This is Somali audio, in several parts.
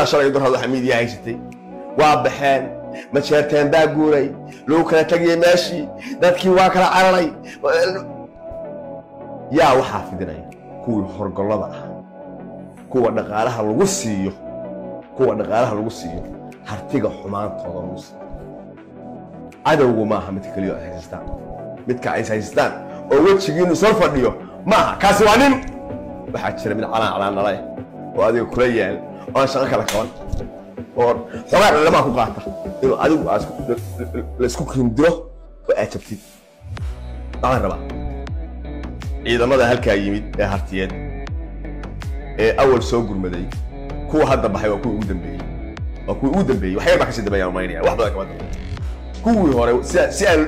إلا شرع يدور هذا حميد يا عيشتي وابحان ما شيرتين باقوري لو كان تجي ماشي dadkii waa kala cararay yaa waxa fidinay kuwa horgolada ah kuwa dhaqaalaha lagu siiyo hartiga xumaantooda lagu siiyo adawgu ma aha mid kaliya haystaan midka ay haystaan oo wajigiinu soo fadhiyo ma aha kaasi waa nin waxa jira mid calaan nalay oo adiga kula yaal oo shaqo kala qaban oo xogaa lama ku qaata inuu adigu la isku kindiro oo aad jabtid aan raba ciidamada halka yimid ee hartiyeed ee awal soo gurmaday kuwa hadda baxay waa kuwa ugu dambeeyay waxay ma ka sii dambeeyaan maynaya wax badan kama kuwii hore si aan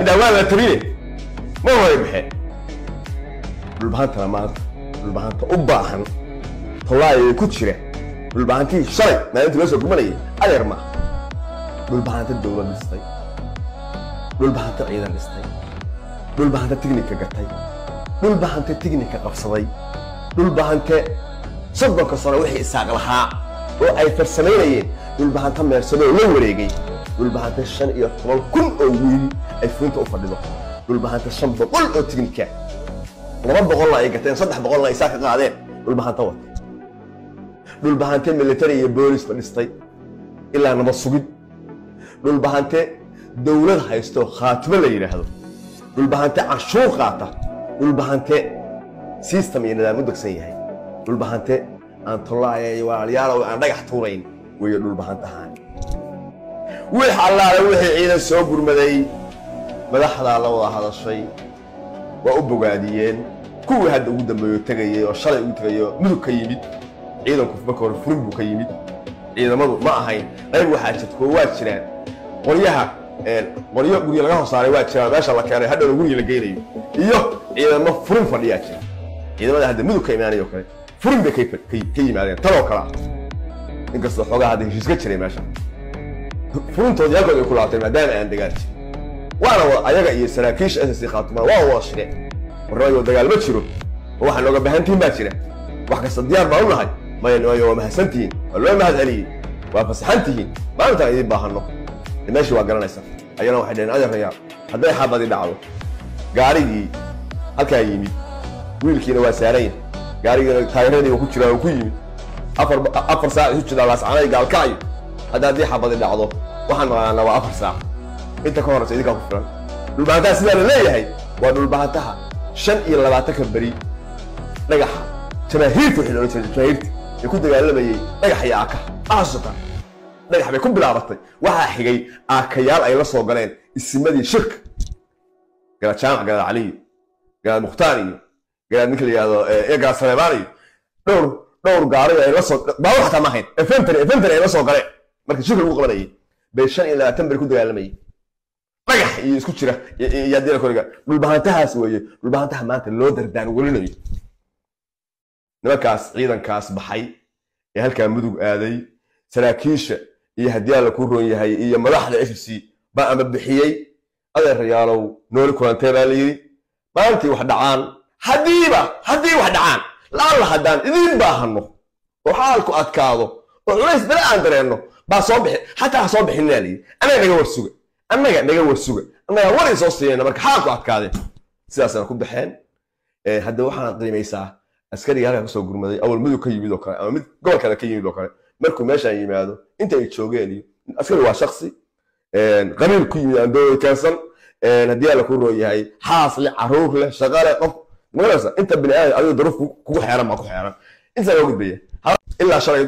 midawaa la tabine ma hore baxay dhulbahanta u baahan tolaay ku jira dhulbahantii shalay maalintii loo soo gurmanayay adeer ma dhulbahanta dawlad dhistay dhulbahanta ciidan dhistay dhulbahanta tiknika gatay dhulbahanta tiknika qabsaday dhulbahanta soddonka sano wixii isaaq lahaa oo ay farsameynayeen dhulbahanta meersado la wareegay dhulbahanta 15,000 oo wiil ay fulinta u fadhido dhulbahanta 500 oo tiknika 200 ay gateen 300 ay isaaq qaadeen dhulbahanta wata dhulbahanta military iyo police fadhistay ilaa nabad sugid dhulbahanta dawlad haysto khaatimo la yiraahdo dhulbahanta cashuur qaata dhulbahanta system iyo nidaam u degsan yahay dhulbahanta aan tolaayay walaalayaal aan dhagax tuurayn way dhulbahantahan wixii allaale wixii ciidan soo gurmaday madaxda la wada hadashay waa u bogaadiyeen kuwii hadda ugu dambeeyo tagayay oo shalay ugu tagayo mudug ka yimid ciidanku marka hore furin buu ka yimid ciidamadu ma ahayn qayb waxaa jirta waa jiraan qoryo guriga laga hoosaaray waa jiraan meesha la keenay hadda guriga la geynayo iyo ciidamo furin fadhiya jira ciidamada hadda mudug ka imaanayo kale furin bay ka yimaadeen taloo kala inkastoo xogaa hadda heshiis ka jiray meesha furintoodii halkood ay ku laabtay maadaama aan dagaal jirin waana ayaga iyo saraakiisha SSC Khaatuma waa wada shireen warrayo dagaal ma jiro waxa looga baahantiin baa jira wax kasta diyaar baa u nahay ما ينوي ما هسنتين ولا ما هذلي وفسحنتين ما أنت إذا باهنو ماشي وقرنا يسافر أينا واحدين أنا ريال هذا يحب هذا دعوة قاري هالكايمي ويل كينا وسارين قاري تايرني وكتشرا وكيمي أفر ساعة كتشرا بس أنا قال كاي هذا يحب هذا دعوة وحنا أنا وأفر ساعة أنت كورس إذا كفران البعدها سيدا لا هي والبعدها شن إلى لا تكبري نجح تماهير في حلول تماهير يكون دجالبي نجح يا أكا أصلا نجح بيكون بالعربي واحد حجي أكيال أي لصق قلنا السمادي شرك قال شامع قال علي قال مختاري قال مثل يا قال سليماني دور قاري أي لصق ما هو حتى ما هين فهمتني أي لصق قلنا ما كنت شوف المقبلة إيه بيشان إلى تنبر يكون دجالبي نجح يسكت شره يدينا كورجا بالبهانتها سويه بالبهانتها ما أنت لودر دان ولني نمكاس عيدا كاس بحي يهلك مدوق آذي سلاكيش يهديال كورون يهي مراحل FC بقى مبحيي هذا الرجال نور كورنتين لي ما أنت واحد عان حدي واحد عان لا الله حدان إذن باهنو وحالكو أتكاضو وليس بلا أندرينو بصبح حتى صبح النالي أنا نجور السوق أنا وري صوصي أنا مرك حالكو أتكاضي سياسة نكون بحين هذا واحد قيمة askari halka soo gurmaday awal mudug ka yimid oo kale ama mid gobol kale ka yimid oo kale markuu meesha yimaado inta ay joogeen iyo askari waa shakhsi qabiil ku yimid andoo kaansan hadii la ku rooyahay xaas li caruur leh shaqaale qof markaas inta bini aadam adiga duruuf kugu xeeran ma ku xeeran inta loo gudbiya illa shalay